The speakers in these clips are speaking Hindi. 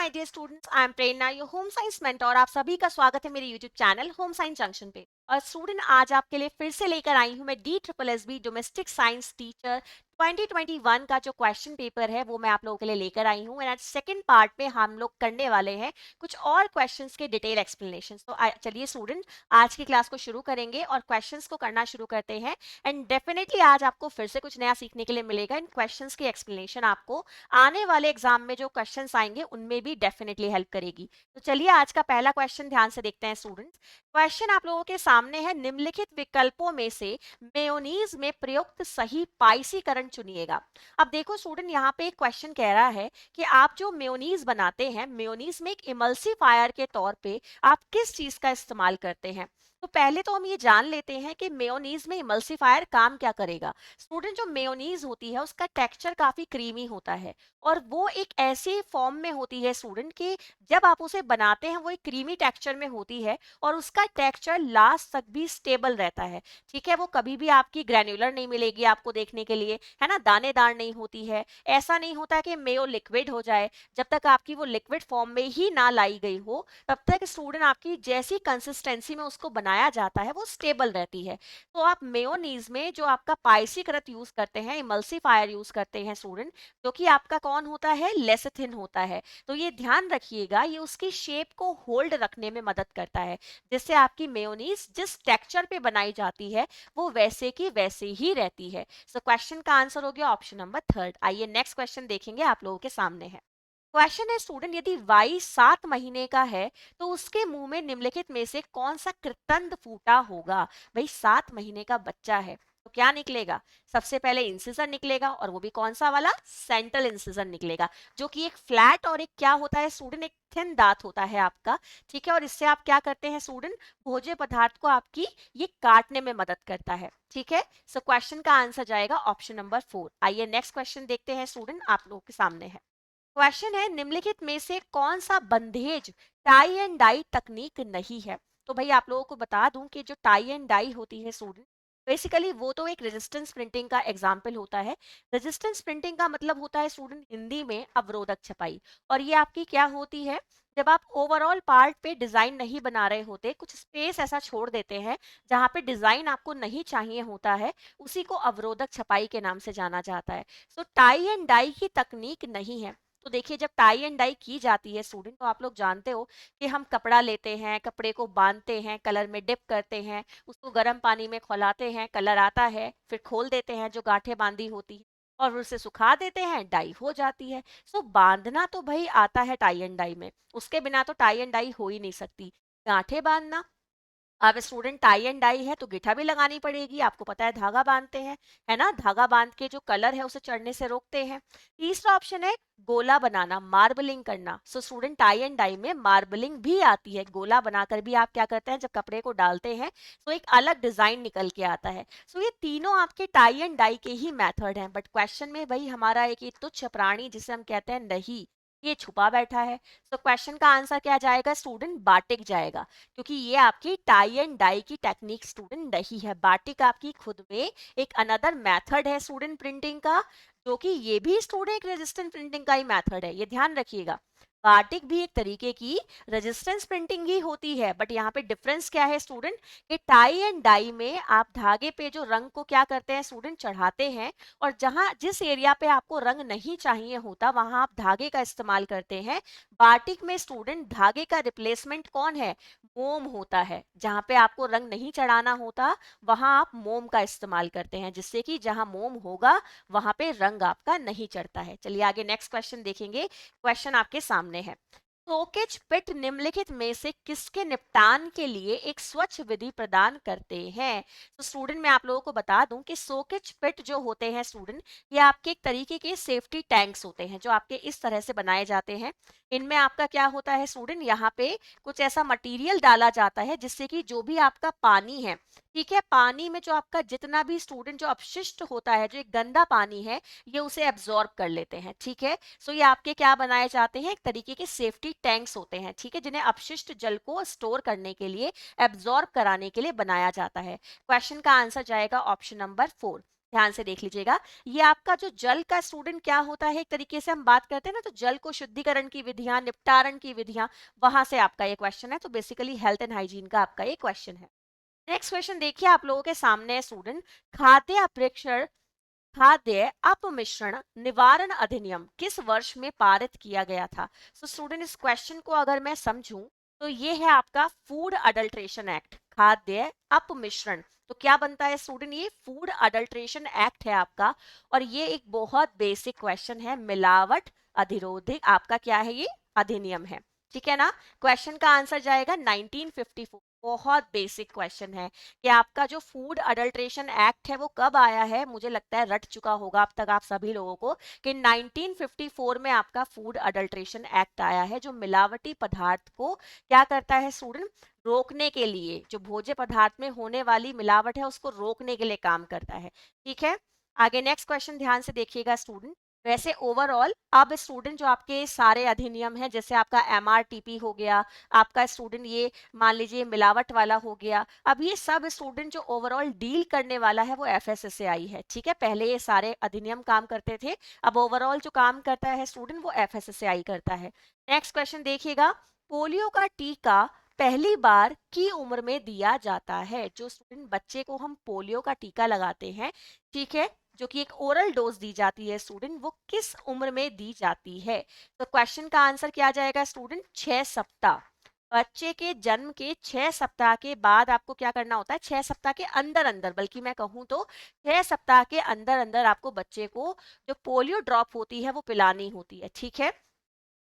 My dear students, I am Prerna, your home science mentor. आप सभी का स्वागत है मेरे YouTube channel home science junction पे। और स्टूडेंट, आज आपके लिए फिर से लेकर आई हूँ मैं DSSB डोमेस्टिक साइंस टीचर 2021 का जो क्वेश्चन पेपर है वो मैं आप लोगों के लिए लेकर आई हूँ। एंड आज सेकंड पार्ट में हम लोग करने वाले हैं कुछ और क्वेश्चंस के डिटेल एक्सप्लेनेशन। तो चलिए स्टूडेंट, आज की क्लास को शुरू करेंगे और क्वेश्चंस को करना शुरू करते हैं। एंड डेफिनेटली आज आपको फिर से कुछ नया सीखने के लिए मिलेगा। इन क्वेश्चंस की एक्सप्लेनेशन आपको आने वाले एग्जाम में जो क्वेश्चंस आएंगे उनमें भी डेफिनेटली हेल्प करेगी। तो चलिए आज का पहला क्वेश्चन ध्यान से देखते हैं स्टूडेंट्स। क्वेश्चन आप लोगों के सामने है, निम्नलिखित विकल्पों में से मेयोनीज में प्रयुक्त सही पाइसीकरण चुनिएगा। अब देखो स्टूडेंट, यहाँ पे एक क्वेश्चन कह रहा है कि आप जो मेयोनीज बनाते हैं, मेयोनीज में एक इमल्सिफायर के तौर पे आप किस चीज का इस्तेमाल करते हैं। तो पहले तो हम ये जान लेते हैं कि मेयोनीज में इमल्सिफायर काम क्या करेगा। स्टूडेंट, जो मेयोनीज होती है उसका टेक्सचर काफी क्रीमी होता है और वो एक ऐसी फॉर्म में होती है स्टूडेंट कि जब आप उसे बनाते हैं वो एक क्रीमी टेक्सचर में होती है और उसका टेक्सचर लास्ट तक भी स्टेबल रहता है। ठीक है, वो कभी भी आपकी ग्रैन्युलर नहीं मिलेगी आपको देखने के लिए, है ना, दानेदार नहीं होती है। ऐसा नहीं होता कि मेयो लिक्विड हो जाए। जब तक आपकी वो लिक्विड फॉर्म में ही ना लाई गई हो तब तक स्टूडेंट आपकी जैसी कंसिस्टेंसी में उसको बनाया जाता है वो स्टेबल रहती है। तो आप मेयोनीज में जो आपका पाइसीकृत यूज करते हैं, इमल्सिफायर यूज करते हैं स्टूडेंट, जो कि आपका कौन होता है, लेसिथिन होता है। तो ये ध्यान रखिएगा, ये उसकी शेप को होल्ड रखने में मदद करता है, जिससे आपकी मेयोनीज जिस टेक्सचर पे बनाई जाती है वो वैसे की वैसे ही रहती है। सो क्वेश्चन का आंसर हो गया ऑप्शन नंबर थर्ड। आइए नेक्स्ट क्वेश्चन देखेंगे, आप लोगों के सामने है। क्वेश्चन है स्टूडेंट, यदि वाई 7 महीने का है तो उसके मुंह में निम्नलिखित में से कौन सा कृतंत फूटा होगा। भाई 7 महीने का बच्चा है तो क्या निकलेगा, सबसे पहले इंसिजर निकलेगा और वो भी कौन सा वाला, सेंट्रल इंसिजर निकलेगा, जो कि एक फ्लैट और एक क्या होता है स्टूडेंट, एक थिन दांत होता है आपका। ठीक है, और इससे आप क्या करते हैं स्टूडेंट, भोज्य पदार्थ को आपकी ये काटने में मदद करता है। ठीक है, सो क्वेश्चन का आंसर जाएगा ऑप्शन नंबर 4। आइए नेक्स्ट क्वेश्चन देखते हैं स्टूडेंट, आप लोगों के सामने है। क्वेश्चन है, निम्नलिखित में से कौन सा बंधेज टाई एंड डाई तकनीक नहीं है। तो भाई आप लोगों को बता दूं कि जो टाई एंड डाई होती है स्टूडेंट, बेसिकली वो तो एक रेजिस्टेंस प्रिंटिंग का एग्जाम्पल होता है। रेजिस्टेंस प्रिंटिंग का मतलब होता है स्टूडेंट हिंदी में अवरोधक छपाई। और ये आपकी क्या होती है, जब आप ओवरऑल पार्ट पे डिजाइन नहीं बना रहे होते, कुछ स्पेस ऐसा छोड़ देते हैं जहां पे डिजाइन आपको नहीं चाहिए होता है, उसी को अवरोधक छपाई के नाम से जाना जाता है। सो टाई एंड डाई की तकनीक नहीं है। तो देखिए, जब टाई एंड डाई की जाती है स्टूडेंट, तो आप लोग जानते हो कि हम कपड़ा लेते हैं, कपड़े को बांधते हैं, कलर में डिप करते हैं, उसको गर्म पानी में खौलाते हैं, कलर आता है, फिर खोल देते हैं जो गांठें बांधी होती है और उसे सुखा देते हैं, डाई हो जाती है। सो बांधना तो भाई आता है टाई एंड डाई में, उसके बिना तो टाई एंड डाई हो ही नहीं सकती। गांठें बांधना, अब स्टूडेंट टाई एंड डाई है तो गिठा भी लगानी पड़ेगी, आपको पता है धागा बांधते हैं, है ना, धागा बांध के जो कलर है उसे चढ़ने से रोकते हैं। तीसरा ऑप्शन है गोला बनाना, मार्बलिंग करना। So student tie and dye में मार्बलिंग भी आती है, गोला बनाकर भी आप क्या करते हैं, जब कपड़े को डालते हैं तो एक अलग डिजाइन निकल के आता है। सो ये तीनों आपके टाई एंड डाई के ही मेथड हैं, बट क्वेश्चन में भाई हमारा एक ये तुच्छ प्राणी जिसे हम कहते हैं नहीं, ये छुपा बैठा है। सो क्वेश्चन का आंसर क्या जाएगा स्टूडेंट, बाटिक जाएगा, क्योंकि ये आपकी टाई एंड डाई की टेक्निक स्टूडेंट नहीं है। बाटिक आपकी खुद में एक अनदर मेथड है स्टूडेंट प्रिंटिंग का, जो कि ये भी स्टूडेंट एक रेजिस्टेंट प्रिंटिंग का ही मेथड है, ये ध्यान रखिएगा। बाटिक भी एक तरीके की रेजिस्टेंस प्रिंटिंग ही होती है, बट यहाँ पे डिफरेंस क्या है स्टूडेंट, कि टाई एंड डाई में आप धागे पे जो रंग को क्या करते हैं स्टूडेंट, चढ़ाते हैं, और जहां जिस एरिया पे आपको रंग नहीं चाहिए होता वहां आप धागे का इस्तेमाल करते हैं। बाटिक में स्टूडेंट धागे का रिप्लेसमेंट कौन है, मोम होता है। जहां पे आपको रंग नहीं चढ़ाना होता वहां आप मोम का इस्तेमाल करते हैं, जिससे कि जहां मोम होगा वहां पे रंग आपका नहीं चढ़ता है। चलिए आगे नेक्स्ट क्वेश्चन देखेंगे। क्वेश्चन आपके सामने है, सोकेज पिट निम्नलिखित में से किसके निपटान के लिए एक स्वच्छ विधि प्रदान करते हैं। तो स्टूडेंट मैं आप लोगों को बता दूं कि सोकेज पिट जो होते हैं स्टूडेंट, ये आपके एक तरीके के सेफ्टी टैंक्स होते हैं जो आपके इस तरह से बनाए जाते हैं। इनमें आपका क्या होता है स्टूडेंट, यहाँ पे कुछ ऐसा मटेरियल डाला जाता है जिससे कि जो भी आपका पानी है, ठीक है, पानी में जो आपका जितना भी स्टूडेंट जो अपशिष्ट होता है, जो एक गंदा पानी है, ये उसे एब्जॉर्ब कर लेते हैं। ठीक है, सो ये आपके क्या बनाए जाते हैं, एक तरीके के सेफ्टी टैंक्स होते हैं, ठीक है, जिन्हें अपशिष्ट जल को स्टोर करने के लिए, एब्जॉर्ब कराने के लिए बनाया जाता है। क्वेश्चन का आंसर जाएगा ऑप्शन नंबर 4। ध्यान से देख लीजिएगा। ये आपका जो जल का स्टूडेंट क्या होता है, एक तरीके से हम बात करते हैं ना, तो जल को शुद्धिकरण की विधियां, निपटारण की विधियां, वहां से आपका ये क्वेश्चन है। तो बेसिकली हेल्थ एंड हाइजीन का आपका ये क्वेश्चन है। नेक्स्ट क्वेश्चन देखिए आप लोगों के सामने है स्टूडेंट, खाद्य अपरेक्षण खाद्य अपमिश्रण निवारण अधिनियम किस वर्ष में पारित किया गया था? सो स्टूडेंट, इस क्वेश्चन को अगर मैं समझूं तो ये है आपका फूड अडल्ट्रेशन एक्ट, खाद्य अपमिश्रण। तो क्या बनता है स्टूडेंट, ये फूड अडल्ट्रेशन एक्ट है आपका। और ये एक बहुत बेसिक क्वेश्चन है, मिलावट अधिरोधी आपका क्या है, ये अधिनियम है। ठीक है ना। क्वेश्चन का आंसर जाएगा 1954। बहुत बेसिक क्वेश्चन है कि आपका जो फूड अडल्ट्रेशन एक्ट है वो कब आया है। मुझे लगता है रट चुका होगा अब तक आप सभी लोगों को कि 1954 में आपका फूड अडल्ट्रेशन एक्ट आया है, जो मिलावटी पदार्थ को क्या करता है स्टूडेंट, रोकने के लिए, जो भोज्य पदार्थ में होने वाली मिलावट है उसको रोकने के लिए काम करता है। ठीक है। आगे नेक्स्ट क्वेश्चन ध्यान से देखिएगा स्टूडेंट। वैसे ओवरऑल अब स्टूडेंट जो आपके सारे अधिनियम है, जैसे आपका एमआरटीपी हो गया, आपका स्टूडेंट ये मान लीजिए मिलावट वाला हो गया, अब ये सब स्टूडेंट जो ओवरऑल डील करने वाला है वो एफएसएसएआई है। ठीक है, पहले ये सारे अधिनियम काम करते थे, अब ओवरऑल जो काम करता है स्टूडेंट वो एफएसएसएआई करता है। नेक्स्ट क्वेश्चन देखिएगा, पोलियो का टीका पहली बार की उम्र में दिया जाता है? जो स्टूडेंट बच्चे को हम पोलियो का टीका लगाते हैं, ठीक है, जो कि एक ओरल डोज दी जाती है स्टूडेंट, वो किस उम्र में दी जाती है? तो क्वेश्चन का आंसर क्या आ जाएगा स्टूडेंट, 6 सप्ताह। बच्चे के जन्म के 6 सप्ताह के बाद आपको क्या करना होता है, 6 सप्ताह के अंदर अंदर, बल्कि मैं कहूं तो 6 सप्ताह के अंदर अंदर आपको बच्चे को जो पोलियो ड्रॉप होती है वो पिलानी होती है। ठीक है।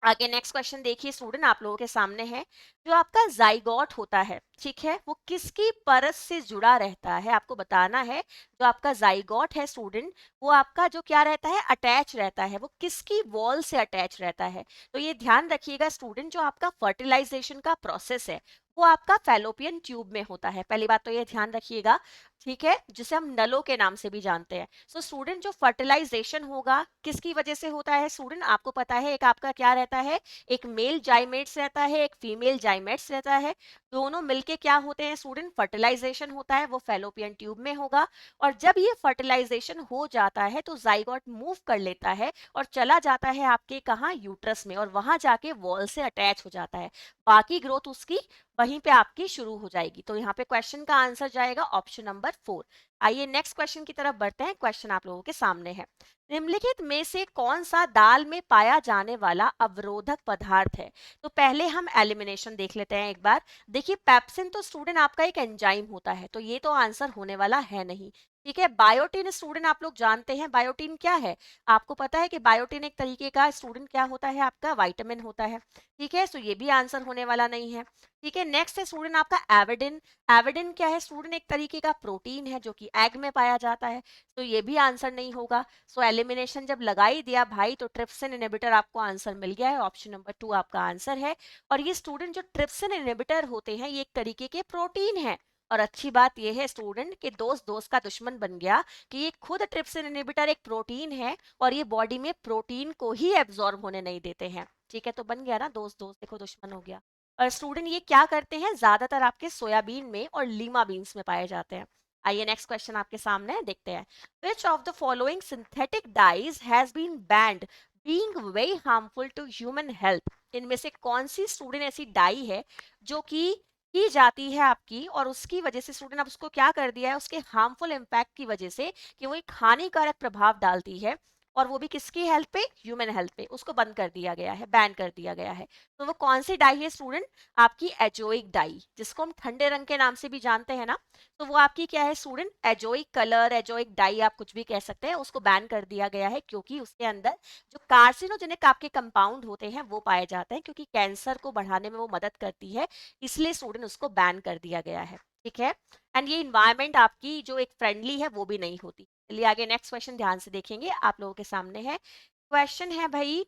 आगे नेक्स्ट क्वेश्चन देखिए स्टूडेंट, आप लोगों के सामने है, जो आपका जाइगोट होता है, ठीक है, वो किसकी परत से जुड़ा रहता है? आपको बताना है। जो आपका जाइगोट है स्टूडेंट, वो आपका जो क्या रहता है, अटैच रहता है, वो किसकी वॉल से अटैच रहता है? तो ये ध्यान रखिएगा स्टूडेंट, जो आपका फर्टिलाइजेशन का प्रोसेस है वो आपका फैलोपियन ट्यूब में होता है। पहली बात तो ये ध्यान रखिएगा। ठीक है, जिसे हम नलों के नाम से भी जानते हैं। सो स्टूडेंट, जो फर्टिलाइजेशन होगा किसकी वजह से होता है स्टूडेंट? आपको पता है, एक आपका क्या रहता है, एक मेल जाइमेट्स रहता है, एक फीमेल जाइमेट्स रहता है। दोनों मिलके क्या होते हैं स्टूडेंट, फर्टिलाइजेशन होता है, वो फैलोपियन ट्यूब में होगा। और जब ये फर्टिलाइजेशन हो जाता है तो जाइगोट मूव कर लेता है और चला जाता है आपके कहाँ, यूट्रस में, और वहां जाके वॉल से अटैच हो जाता है। बाकी ग्रोथ उसकी वहीं पे आपकी शुरू हो जाएगी। तो यहाँ पे क्वेश्चन का आंसर जाएगा ऑप्शन नंबर 4। आइए नेक्स्ट क्वेश्चन की तरफ बढ़ते हैं। क्वेश्चन आप लोगों के सामने है, निम्नलिखित में से कौन सा दाल में पाया जाने वाला अवरोधक पदार्थ है? तो पहले हम एलिमिनेशन देख लेते हैं एक बार। देखिए पेप्सिन तो स्टूडेंट आपका एक एंजाइम होता है, तो ये तो आंसर होने वाला है नहीं। ठीक है। बायोटिन स्टूडेंट आप लोग जानते हैं, बायोटिन क्या है? आपको पता है कि बायोटिन एक तरीके का स्टूडेंट क्या होता है, आपका विटामिन होता है। ठीक है, सो ये भी आंसर होने वाला नहीं है। ठीक है। नेक्स्ट है स्टूडेंट आपका एविडिन। एविडिन क्या है स्टूडेंट? एक तरीके का प्रोटीन है जो कि एग में पाया जाता है, तो ये भी आंसर नहीं होगा। सो एलिमिनेशन जब लगा ही दिया भाई, तो ट्रिप्सिन इनहिबिटर आपको आंसर मिल गया है, ऑप्शन नंबर 2 आपका आंसर है। और ये स्टूडेंट जो ट्रिप्सिन इनहिबिटर होते हैं, ये एक तरीके के प्रोटीन है। और अच्छी बात यह है स्टूडेंट कि दोस्त दोस्त का दुश्मन बन गया, कि ये खुद ट्रिप्सिन इनहिबिटर एक प्रोटीन है और ये बॉडी में प्रोटीन को ही एब्जॉर्ब होने नहीं देते हैं। ठीक है, तो बन गया ना, दोस्त दोस्त देखो दुश्मन हो गया। और स्टूडेंट ये क्या करते हैं, ज्यादातर आपके सोयाबीन में और लीमा बीन्स में पाए जाते हैं। आइए नेक्स्ट क्वेश्चन आपके सामने है, देखते हैं। Which of the following synthetic dyes has been banned being very harmful to human health? इनमें से कौन सी स्टूडेंट ऐसी डाई है जो कि की जाती है आपकी, और उसकी वजह से स्टूडेंट अब उसको क्या कर दिया है, उसके हार्मफुल इम्पैक्ट की वजह से, कि वो एक हानिकारक प्रभाव डालती है, और वो भी किसकी हेल्थ पे, ह्यूमन हेल्थ पे, उसको बंद कर दिया गया है, बैन कर दिया गया है। तो वो कौन सी डाई है स्टूडेंट? आपकी एजोइक डाई, जिसको हम ठंडे रंग के नाम से भी जानते हैं ना। तो वो आपकी क्या है student, azoic colour, azoic dye, आप कुछ भी कह सकते हैं, उसको बैन कर दिया गया है, क्योंकि उसके अंदर जो कार्सिनोजेनिक आपके कंपाउंड होते हैं वो पाए जाते हैं, क्योंकि कैंसर को बढ़ाने में वो मदद करती है, इसलिए स्टूडेंट उसको बैन कर दिया गया है। ठीक है। एंड ये इन्वायरमेंट आपकी जो एक फ्रेंडली है वो भी नहीं होती। चलिए आगे नेक्स्ट क्वेश्चन ध्यान से देखेंगे, आप लोगों के सामने है। क्वेश्चन है भाई,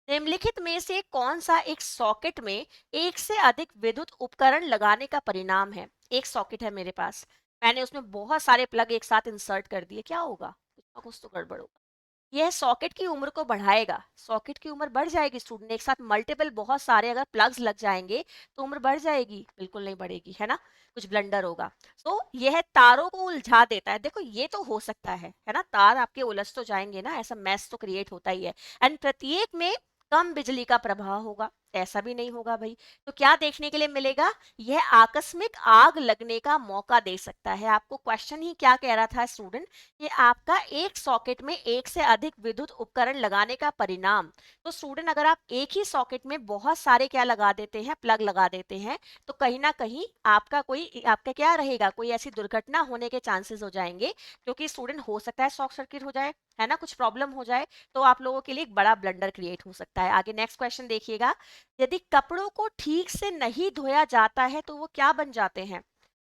निम्नलिखित में से कौन सा एक सॉकेट में एक से अधिक विद्युत उपकरण लगाने का परिणाम है? एक सॉकेट है मेरे पास, मैंने उसमें बहुत सारे प्लग एक साथ इंसर्ट कर दिए, क्या होगा? कुछ ना कुछ तो गड़बड़ होगा। यह सॉकेट की उम्र को बढ़ाएगा, सॉकेट की उम्र बढ़ जाएगी स्टूडेंट, एक साथ मल्टीपल बहुत सारे अगर प्लग्स लग जाएंगे तो उम्र बढ़ जाएगी, बिल्कुल नहीं बढ़ेगी, है ना, कुछ ब्लंडर होगा। तो यह तारों को उलझा देता है, देखो ये तो हो सकता है ना, तार आपके उलझ तो जाएंगे ना, ऐसा मैस तो क्रिएट होता ही है। एंड प्रत्येक में कम बिजली का प्रभाव होगा, ऐसा भी नहीं होगा भाई। तो क्या देखने के लिए मिलेगा, यह आकस्मिक आग लगने का मौका दे सकता है। आपको क्वेश्चन ही क्या कह रहा था स्टूडेंट, ये आपका एक सॉकेट में एक से अधिक विद्युत उपकरण लगाने का परिणाम। तो स्टूडेंट अगर आप एक ही सॉकेट में बहुत सारे क्या लगा देते हैं, प्लग लगा देते हैं, तो कहीं ना कहीं आपका क्या रहेगा, कोई ऐसी दुर्घटना होने के चांसेस हो जाएंगे, क्योंकि स्टूडेंट हो सकता है शॉर्ट सर्किट हो जाए, है ना, कुछ प्रॉब्लम हो जाए, तो आप लोगों के लिए एक बड़ा ब्लंडर क्रिएट हो सकता है। आगे नेक्स्ट क्वेश्चन देखिएगा, यदि कपड़ों को ठीक से नहीं धोया जाता है तो वो क्या बन जाते हैं।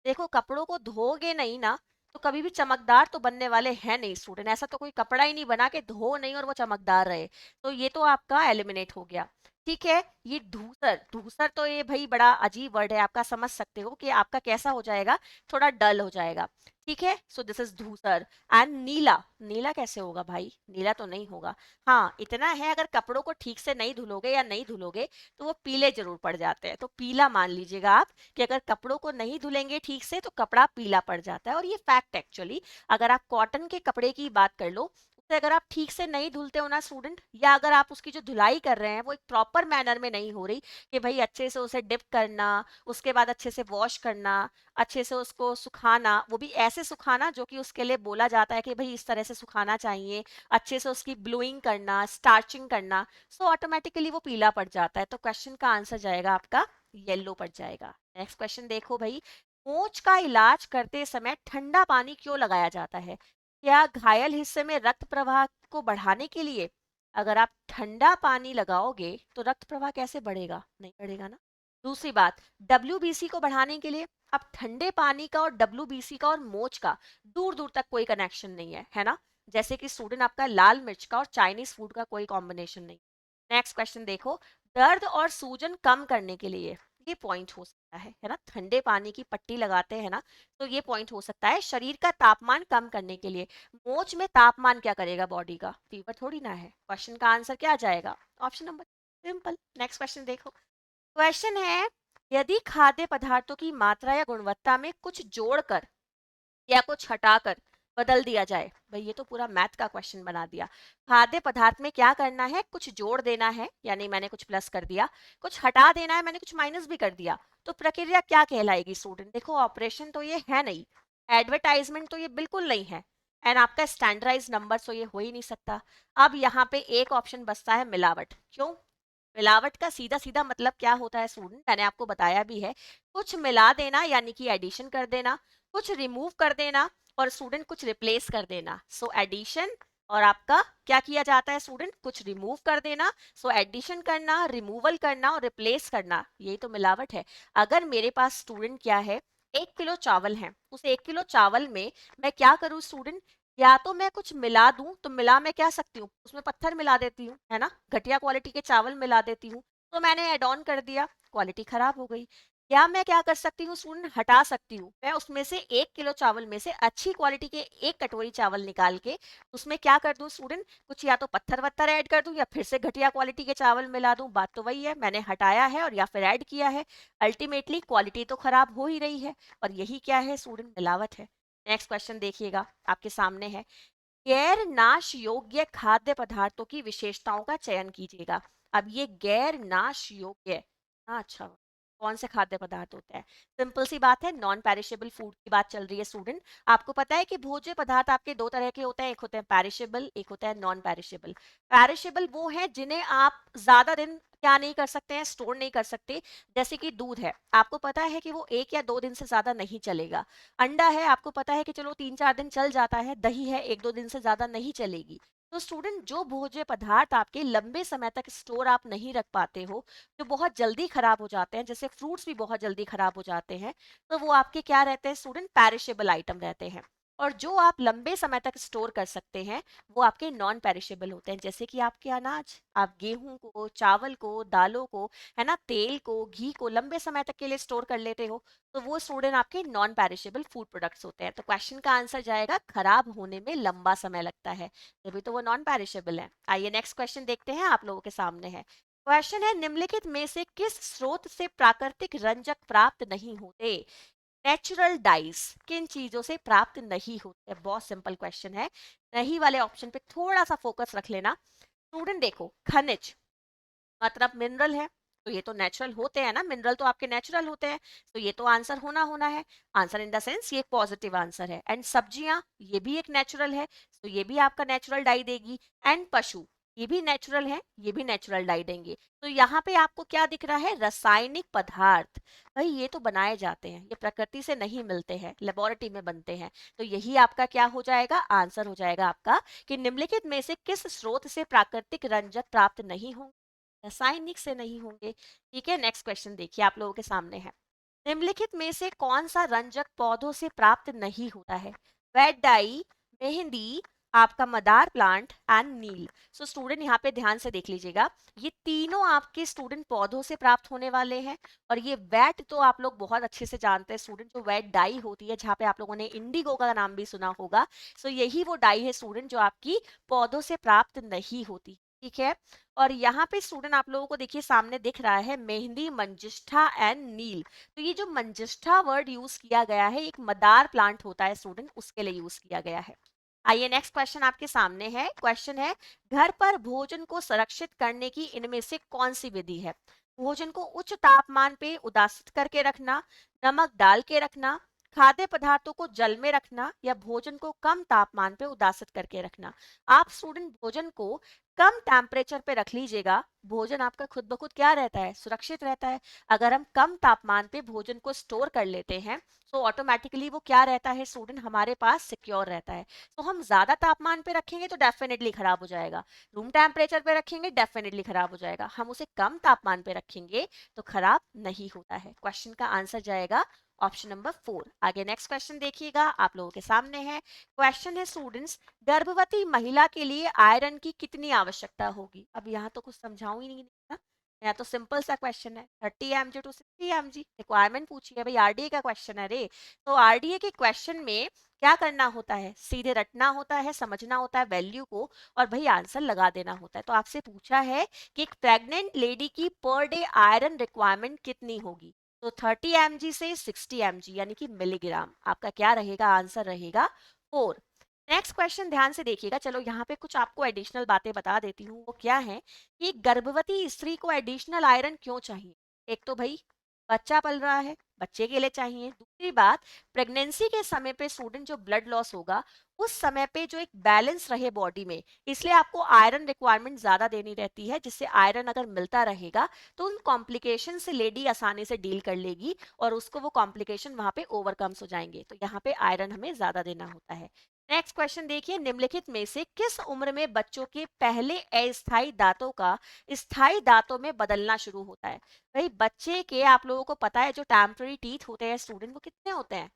देखो कपड़ों को धोगे नहीं ना, तो कभी भी चमकदार तो बनने वाले हैं नहीं स्टूडेंट, ऐसा तो कोई कपड़ा ही नहीं बना के धो नहीं और वो चमकदार रहे, तो ये तो आपका एलिमिनेट हो गया। ठीक है, ये धूसर, धूसर तो ये भाई बड़ा अजीब वर्ड है, आपका समझ सकते हो कि आपका कैसा हो जाएगा, थोड़ा डल हो जाएगा। ठीक है, सो दिस इज धूसर। एंड नीला, नीला कैसे होगा भाई, नीला तो नहीं होगा। हाँ इतना है, अगर कपड़ों को ठीक से नहीं धुलोगे या नहीं धुलोगे तो वो पीले जरूर पड़ जाते हैं, तो पीला मान लीजिएगा आप, कि अगर कपड़ों को नहीं धुलेंगे ठीक से तो कपड़ा पीला पड़ जाता है। और ये फैक्ट एक्चुअली, अगर आप कॉटन के कपड़े की बात कर लो, उसे अगर आप ठीक से नहीं धुलते हो ना स्टूडेंट, या अगर आप उसकी जो धुलाई कर रहे हैं वो एक प्रॉपर मैनर में नहीं हो रही, कि भाई अच्छे से उसे डिप करना, उसके बाद अच्छे से वॉश करना, अच्छे से उसको सुखाना, वो भी ऐसे सुखाना जो कि उसके लिए बोला जाता है कि भाई इस तरह से सुखाना चाहिए, अच्छे से उसकी ब्लूइंग करना, स्टार्चिंग करना, सो ऑटोमेटिकली वो पीला पड़ जाता है। तो क्वेश्चन का आंसर जाएगा आपका येलो पड़ जाएगा। नेक्स्ट क्वेश्चन देखो भाई, मोच का इलाज करते समय ठंडा पानी क्यों लगाया जाता है। क्या घायल हिस्से में रक्त प्रवाह को बढ़ाने के लिए। अगर आप ठंडा पानी लगाओगे तो रक्त प्रवाह कैसे बढ़ेगा, नहीं बढ़ेगा ना। दूसरी बात, डब्ल्यूबीसी को बढ़ाने के लिए। अब ठंडे पानी का और डब्ल्यूबीसी का और मोच का दूर दूर तक कोई कनेक्शन नहीं है ना, जैसे कि स्टूडेंट आपका लाल मिर्च का और चाइनीज फूड का कोई कॉम्बिनेशन नहीं। नेक्स्ट क्वेश्चन देखो, दर्द और सूजन कम करने के लिए, ये पॉइंट हो सकता है ना, ठंडे पानी की पट्टी लगाते हैं ना, तो ये पॉइंट हो सकता है। शरीर का तापमान कम करने के लिए, मोच में तापमान क्या करेगा बॉडी का, फीवर थोड़ी ना है। क्वेश्चन का आंसर क्या जाएगा, option number, simple. Next question देखो, क्वेश्चन है, यदि खाद्य पदार्थों की मात्रा या गुणवत्ता में कुछ जोड़कर या कुछ हटाकर बदल दिया जाए, भाई ये तो पूरा मैथ का क्वेश्चन बना दिया। खाद्य पदार्थ में क्या करना है, कुछ जोड़ देना है, यानी मैंने कुछ प्लस कर दिया, कुछ हटा देना है, मैंने कुछ माइनस भी कर दिया, तो प्रक्रिया क्या कहलाएगी स्टूडेंट। देखो ऑपरेशन तो ये है नहीं, एडवर्टाइजमेंट तो ये बिल्कुल नहीं है, एंड आपका स्टैंडर्डाइज नंबर तो ये हो ही नहीं सकता। अब यहाँ पे एक ऑप्शन बचता है, मिलावट। क्यों, मिलावट का सीधा सीधा मतलब क्या होता है स्टूडेंट, मैंने आपको बताया भी है, कुछ मिला देना यानी कि एडिशन कर देना, कुछ रिमूव कर देना, और स्टूडेंट कुछ रिप्लेस कर देना। सो एडिशन, और आपका क्या किया जाता है स्टूडेंट, कुछ रिमूव कर देना, सो एडिशन करना, रिमूवल करना और रिप्लेस करना, यही तो मिलावट है। अगर मेरे पास स्टूडेंट क्या है, 1 किलो चावल है, उस 1 किलो चावल में मैं क्या करूँ स्टूडेंट, या तो मैं कुछ मिला दूं, तो मिला मैं क्या सकती हूँ, उसमें पत्थर मिला देती हूँ, है ना, घटिया क्वालिटी के चावल मिला देती हूँ, तो मैंने एड ऑन कर दिया, क्वालिटी खराब हो गई। या मैं क्या कर सकती हूँ स्टूडेंट, हटा सकती हूँ, मैं उसमें से 1 किलो चावल में से अच्छी क्वालिटी के 1 कटोरी चावल निकाल के उसमें क्या कर दूं स्टूडेंट, कुछ या तो पत्थर वत्थर ऐड कर दूं या फिर से घटिया क्वालिटी के चावल मिला दूं, बात तो वही है, मैंने हटाया है और या फिर ऐड किया है, अल्टीमेटली क्वालिटी तो खराब हो ही रही है, और यही क्या है स्टूडेंट, मिलावट है। नेक्स्ट क्वेश्चन देखिएगा, आपके सामने है, गैर नाश योग्य खाद्य पदार्थों की विशेषताओं का चयन कीजिएगा। अब ये गैर नाश योग्य, हाँ अच्छा, कौन से खाद्य पदार्थ होते हैं, सिंपल सी बात है, नॉन पेरिशेबल फूड की बात चल रही है स्टूडेंट। आपको पता है कि भोज्य पदार्थ आपके दो तरह के होते हैं, एक होते हैं पेरिशेबल, एक होता है नॉन पेरिशेबल। पेरिशेबल वो है जिन्हें आप ज्यादा दिन क्या नहीं कर सकते हैं, स्टोर नहीं कर सकते, जैसे कि दूध है, आपको पता है कि वो 1 या 2 दिन से ज्यादा नहीं चलेगा। अंडा है, आपको पता है कि चलो 3-4 दिन चल जाता है, दही है 1-2 दिन से ज्यादा नहीं चलेगी। तो स्टूडेंट जो भोज्य पदार्थ आपके लंबे समय तक स्टोर आप नहीं रख पाते हो, जो बहुत जल्दी खराब हो जाते हैं, जैसे फ्रूट्स भी बहुत जल्दी खराब हो जाते हैं, तो वो आपके क्या रहते हैं स्टूडेंट, पेरिशेबल आइटम रहते हैं। और जो आप लंबे समय तक स्टोर कर सकते हैं वो आपके नॉन पेरिशेबल होते हैं, जैसे कि आपके अनाज, आप गेहूं को, चावल को, दालों को, है ना, तेल को, घी को लंबे समय तक के लिए स्टोर कर लेते हो, तो वो स्टूडेंट आपके नॉन पेरिशेबल फूड प्रोडक्ट्स होते हैं। तो क्वेश्चन का आंसर जाएगा खराब होने में लंबा समय लगता है, तभी तो वो नॉन पेरिशेबल है। आइए नेक्स्ट क्वेश्चन देखते हैं, आप लोगों के सामने है। क्वेश्चन है, निम्नलिखित में से किस स्रोत से प्राकृतिक रंजक प्राप्त नहीं होते? नेचुरल डाइस किन चीजों से प्राप्त नहीं होते? बहुत सिंपल क्वेश्चन है, नहीं वाले ऑप्शन पे थोड़ा सा फोकस रख लेना। स्टूडेंट देखो, खनिज मतलब मिनरल है, तो ये तो नेचुरल होते हैं ना, मिनरल तो आपके नेचुरल होते हैं, तो ये तो आंसर होना होना है। आंसर इन द सेंस ये पॉजिटिव आंसर है। एंड सब्जियां, ये भी एक नेचुरल है, तो ये भी आपका नेचुरल डाई देगी। एंड पशु, ये भी नेचुरल है, ये भी नेचुरल डाई देंगे। तो यहाँ पे आपको क्या दिख रहा है? रासायनिक पदार्थ। भाई ये तो बनाए जाते हैं, ये प्रकृति से नहीं मिलते हैं, लेबोरेटरी में बनते हैं। तो यही आपका क्या हो जाएगा? आंसर हो जाएगा आपका कि निम्नलिखित में से किस स्रोत से प्राकृतिक रंजक प्राप्त नहीं होंगे? रासायनिक से नहीं होंगे। ठीक है, नेक्स्ट क्वेश्चन देखिए, आप लोगों के सामने है। निम्नलिखित में से कौन सा रंजक पौधों से प्राप्त नहीं होता है? वेट डाई, मेहंदी, आपका मदार प्लांट एंड नील। सो स्टूडेंट यहाँ पे ध्यान से देख लीजिएगा, ये तीनों आपके स्टूडेंट पौधों से प्राप्त होने वाले हैं। और ये वेट तो आप लोग बहुत अच्छे से जानते हैं स्टूडेंट, जो वेट डाई होती है, जहाँ पे आप लोगों ने इंडिगो का नाम भी सुना होगा। सो यही वो डाई है स्टूडेंट जो आपकी पौधों से प्राप्त नहीं होती। ठीक है, और यहाँ पे स्टूडेंट आप लोगों को देखिए सामने दिख रहा है मेहंदी, मंजिष्ठा एंड नील। तो ये जो मंजिष्ठा वर्ड यूज किया गया है, एक मदार प्लांट होता है स्टूडेंट, उसके लिए यूज किया गया है। आइए नेक्स्ट क्वेश्चन आपके सामने है। क्वेश्चन है, घर पर भोजन को संरक्षित करने की इनमें से कौन सी विधि है? भोजन को उच्च तापमान पे उदासित करके रखना, नमक डाल के रखना, खाद्य पदार्थों को जल में रखना, या भोजन को कम तापमान पे उदासित करके रखना। आप स्टूडेंट भोजन को कम टेम्परेचर पे रख लीजिएगा, भोजन आपका खुद ब खुद क्या रहता है? सुरक्षित रहता है। अगर हम कम तापमान पे भोजन को स्टोर कर लेते हैं तो ऑटोमेटिकली वो क्या रहता है स्टूडेंट? हमारे पास सिक्योर रहता है। तो हम ज्यादा तापमान पे रखेंगे तो डेफिनेटली खराब हो जाएगा, रूम टेम्परेचर पे रखेंगे डेफिनेटली खराब हो जाएगा, हम उसे कम तापमान पे रखेंगे तो खराब नहीं होता है। क्वेश्चन का आंसर जाएगा ऑप्शन नंबर 4। आगे नेक्स्ट क्वेश्चन देखिएगा, आप लोगों के सामने है। क्वेश्चन है स्टूडेंट्स, गर्भवती महिला के लिए आयरन की कितनी आवश्यकता होगी? अब यहाँ तो कुछ समझाऊं ही नहीं ना, यहाँ तो सिंपल सा क्वेश्चन है, 30 mg टू 60 mg रिक्वायरमेंट पूछी है भाई, आरडीए का क्वेश्चन है रे। तो आरडीए के क्वेश्चन में क्या करना होता है? सीधे रटना होता है, समझना होता है वैल्यू को, और भाई आंसर लगा देना होता है। तो आपसे पूछा है कि एक प्रेग्नेंट लेडी की पर डे आयरन रिक्वायरमेंट कितनी होगी? तो 30 mg से 60 mg यानी कि मिलीग्राम, आपका क्या रहेगा? आंसर रहेगा 4। नेक्स्ट क्वेश्चन ध्यान से देखिएगा, चलो यहाँ पे कुछ आपको एडिशनल बातें बता देती हूँ। वो क्या है कि गर्भवती स्त्री को एडिशनल आयरन क्यों चाहिए? एक तो भाई बच्चा पल रहा है, बच्चे के लिए चाहिए। दूसरी बात, प्रेगनेंसी के समय पे स्टूडेंट जो ब्लड लॉस होगा उस समय पे जो एक बैलेंस रहे बॉडी में, इसलिए आपको आयरन रिक्वायरमेंट ज्यादा देनी रहती है, जिससे आयरन अगर मिलता रहेगा तो उन कॉम्प्लिकेशन से लेडी आसानी से डील कर लेगी और उसको वो कॉम्प्लिकेशन वहां पे ओवरकम्स हो जाएंगे। तो यहाँ पे आयरन हमें ज्यादा देना होता है। नेक्स्ट क्वेश्चन देखिए, निम्नलिखित में से किस उम्र में बच्चों के पहले अस्थायी दांतों का स्थायी दांतों में बदलना शुरू होता है? भाई बच्चे के, आप लोगों को पता है जो टेम्पररी टीथ होते हैं स्टूडेंट, वो कितने होते हैं?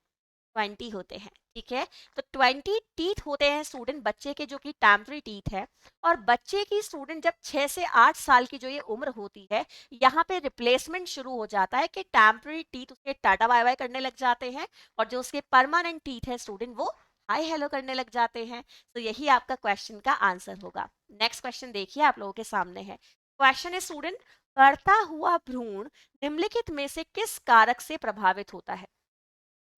20 होते हैं। ठीक है, तो 20 टीथ होते हैं स्टूडेंट बच्चे के, जो कि टेम्पररी टीथ है। और बच्चे की स्टूडेंट जब 6 से 8 साल की जो ये उम्र होती है, यहाँ पे रिप्लेसमेंट शुरू हो जाता है कि टेम्पररी टीथ उसके टाटा बाय बाय करने लग जाते हैं, और जो उसके परमानेंट टीथ है स्टूडेंट वो हाय हेलो करने लग जाते हैं। तो यही आपका क्वेश्चन का आंसर होगा। नेक्स्ट क्वेश्चन देखिए, आप लोगों के सामने है। क्वेश्चन है स्टूडेंट, बढ़ता हुआ भ्रूण निम्नलिखित में से किस कारक से प्रभावित होता है?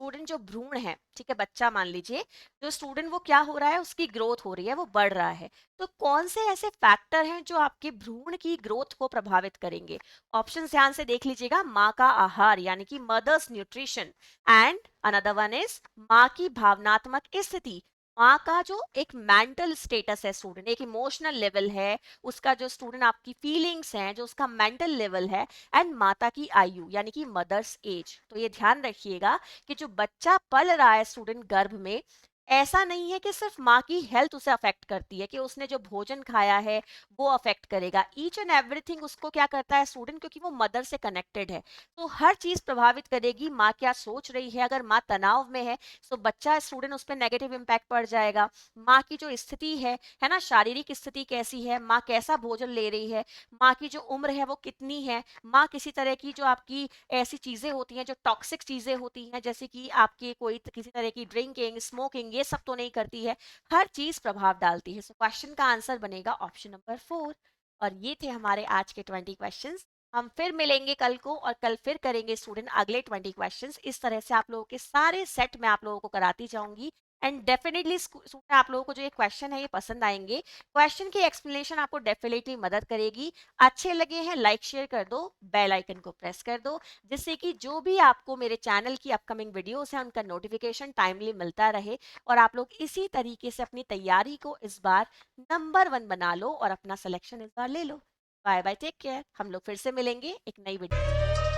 स्टूडेंट जो भ्रूण है, ठीक है, बच्चा मान लीजिए, जो स्टूडेंट वो क्या हो रहा है, उसकी ग्रोथ हो रही है, वो बढ़ रहा है। तो कौन से ऐसे फैक्टर हैं जो आपके भ्रूण की ग्रोथ को प्रभावित करेंगे? ऑप्शन ध्यान से देख लीजिएगा, माँ का आहार यानी कि mother's nutrition, and another one is माँ की भावनात्मक स्थिति, माँ का जो एक मेंटल स्टेटस है स्टूडेंट, एक इमोशनल लेवल है उसका, जो स्टूडेंट आपकी फीलिंग्स हैं, जो उसका मेंटल लेवल है, एंड माता की आयु यानी कि मदर्स एज। तो ये ध्यान रखिएगा कि जो बच्चा पल रहा है स्टूडेंट गर्भ में, ऐसा नहीं है कि सिर्फ माँ की हेल्थ उसे अफेक्ट करती है कि उसने जो भोजन खाया है वो अफेक्ट करेगा। ईच एंड एवरीथिंग उसको क्या करता है स्टूडेंट, क्योंकि वो मदर से कनेक्टेड है, तो हर चीज प्रभावित करेगी। माँ क्या सोच रही है, अगर माँ तनाव में है तो बच्चा स्टूडेंट उस पर नेगेटिव इम्पैक्ट पड़ जाएगा। माँ की जो स्थिति है ना, शारीरिक स्थिति कैसी है, माँ कैसा भोजन ले रही है, माँ की जो उम्र है वो कितनी है, माँ किसी तरह की जो आपकी ऐसी चीजें होती हैं जो टॉक्सिक चीजें होती हैं, जैसे कि आपके कोई किसी तरह की ड्रिंकिंग स्मोकिंग ये सब तो नहीं करती है। हर चीज प्रभाव डालती है। सो क्वेश्चन का आंसर बनेगा ऑप्शन नंबर 4। और ये थे हमारे आज के 20 क्वेश्चंस। हम फिर मिलेंगे कल को और कल फिर करेंगे स्टूडेंट अगले 20 क्वेश्चंस। इस तरह से आप लोगों के सारे सेट मैं आप लोगों को कराती जाऊंगी। एंड डेफिनेटली स्टूडेंट आप लोगों को जो ये क्वेश्चन है ये पसंद आएंगे। क्वेश्चन की एक्सप्लेनेशन आपको डेफिनेटली मदद करेगी। अच्छे लगे हैं लाइक शेयर कर दो, बेल आइकन को प्रेस कर दो, जिससे कि जो भी आपको मेरे चैनल की अपकमिंग वीडियोस हैं उनका नोटिफिकेशन टाइमली मिलता रहे और आप लोग इसी तरीके से अपनी तैयारी को इस बार नंबर 1 बना लो और अपना सिलेक्शन इस बार ले लो। Bye bye, take care. हम लोग फिर से मिलेंगे एक नई वीडियो।